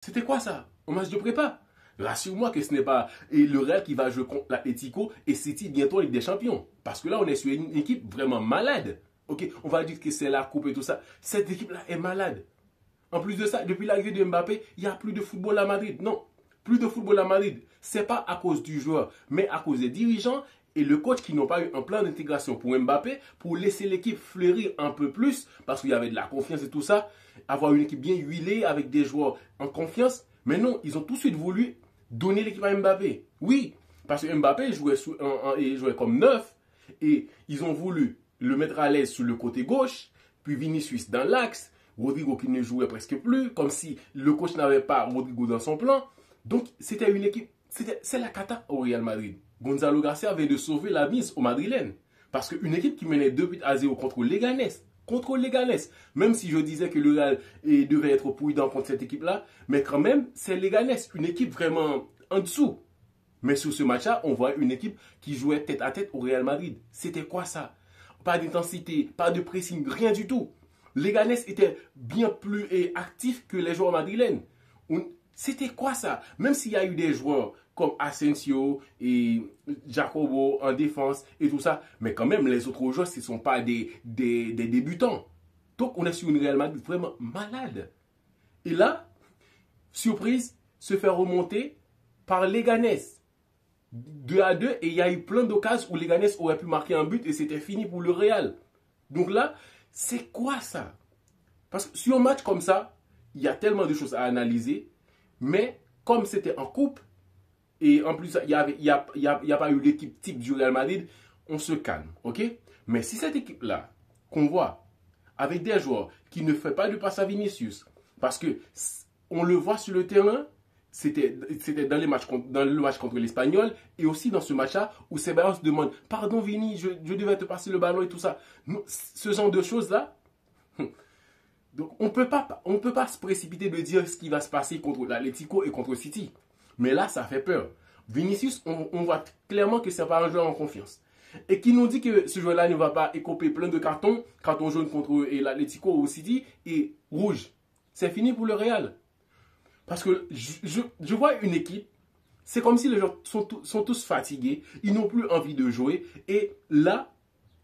C'était quoi ça? Un match de prépa? Rassure-moi que ce n'est pas le Real qui va jouer contre l'Atlético et City bientôt en Ligue des Champions. Parce que là, on est sur une équipe vraiment malade. Ok, on va dire que c'est la coupe et tout ça. Cette équipe-là est malade. En plus de ça, depuis l'arrivée de Mbappé, il n'y a plus de football à Madrid. Non, plus de football à Madrid. Ce n'est pas à cause du joueur, mais à cause des dirigeants et le coach qui n'ont pas eu un plan d'intégration pour Mbappé, pour laisser l'équipe fleurir un peu plus, parce qu'il y avait de la confiance et tout ça, avoir une équipe bien huilée avec des joueurs en confiance. Mais non, ils ont tout de suite voulu donner l'équipe à Mbappé. Oui, parce que Mbappé jouait comme neuf et ils ont voulu le mettre à l'aise sur le côté gauche, puis Vinicius dans l'axe, Rodrigo qui ne jouait presque plus, comme si le coach n'avait pas Rodrigo dans son plan. Donc, c'était une équipe, c'est la cata au Real Madrid. Gonzalo Garcia avait de sauver la mise au Madrilène. Parce qu'une équipe qui menait 2-0 contre Leganés, même si je disais que le Real devait être prudent contre cette équipe-là, mais quand même, c'est Leganés, une équipe vraiment en dessous. Mais sur ce match-là, on voit une équipe qui jouait tête à tête au Real Madrid. C'était quoi ça? Pas d'intensité, pas de pressing, rien du tout. Leganés était bien plus actif que les joueurs madrilènes. C'était quoi ça? Même s'il y a eu des joueurs comme Asensio et Jacobo en défense et tout ça, mais quand même, les autres joueurs, ce ne sont pas des débutants. Donc, on est sur une Real Madrid vraiment malade. Et là, surprise, se fait remonter par Leganés. 2-2, et il y a eu plein d'occasions où Leganés aurait pu marquer un but et c'était fini pour le Real. Donc là, c'est quoi ça? Parce que sur un match comme ça, il y a tellement de choses à analyser, mais comme c'était en coupe, et en plus, il n'y a pas eu l'équipe type du Real Madrid, on se calme, ok? Mais si cette équipe-là, qu'on voit, avec des joueurs qui ne font pas de passe à Vinicius, parce que on le voit sur le terrain, c'était dans le match contre l'Espagnol et aussi dans ce match-là où Ceballos demande « Pardon Vini, je devais te passer le ballon et tout ça. » Ce genre de choses-là, donc on ne peut pas se précipiter de dire ce qui va se passer contre l'Atlético et contre City. Mais là, ça fait peur. Vinicius, on voit clairement que ce n'est pas un joueur en confiance. Et qui nous dit que ce joueur-là ne va pas écoper plein de cartons quand on joue contre l'Atlético ou City et rouge. C'est fini pour le Real. Parce que je vois une équipe, c'est comme si les gens sont tous fatigués, ils n'ont plus envie de jouer. Et là,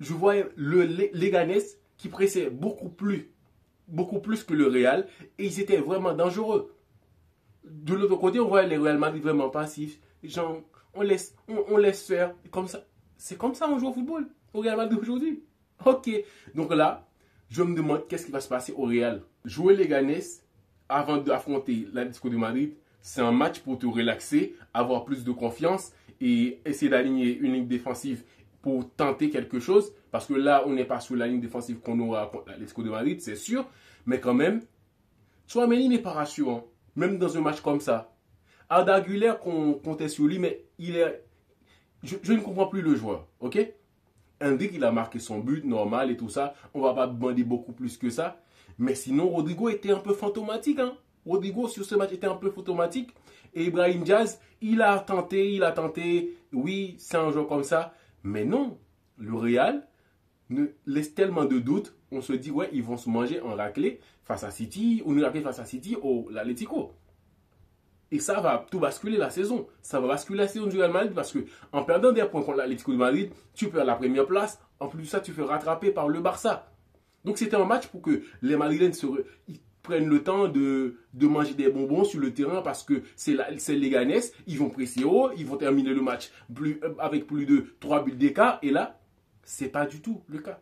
je vois le Leganés qui pressait beaucoup plus que le Real et ils étaient vraiment dangereux. De l'autre côté, on voit les Real Madrid vraiment passifs. Genre, on laisse faire. Comme ça. C'est comme ça on joue au football au Real Madrid aujourd'hui. Ok. Donc là, je me demande qu'est-ce qui va se passer au Real. Jouer Leganés avant d'affronter l'Atlético de Madrid, c'est un match pour te relaxer, avoir plus de confiance et essayer d'aligner une ligne défensive pour tenter quelque chose. Parce que là, on n'est pas sur la ligne défensive qu'on aura contre l'Atlético de Madrid, c'est sûr. Mais quand même, Tchouaméni n'est pas rassurant. Même dans un match comme ça. Arda Güler, qu'on comptait sur lui, mais il est... Je ne comprends plus le joueur, ok? Hendrick, il a marqué son but, normal et tout ça. On ne va pas demander beaucoup plus que ça. Mais sinon, Rodrigo était un peu fantomatique. Hein? Rodrigo, sur ce match, était un peu fantomatique. Et Ibrahim Diaz, il a tenté. Oui, c'est un joueur comme ça. Mais non, le Real ne laisse tellement de doutes. On se dit, ouais, ils vont se manger en raclée face à City, ou une raclée face à City ou l'Atlético. Et ça va tout basculer la saison. Ça va basculer la saison du Real Madrid parce que en perdant des points contre l'Atlético de Madrid, tu perds la première place. En plus de ça, tu fais rattraper par le Barça. Donc c'était un match pour que les Madrilènes prennent le temps de manger des bonbons sur le terrain parce que c'est Leganés. Ils vont presser haut, ils vont terminer le match avec plus de 3 buts d'écart. Et là, c'est pas du tout le cas.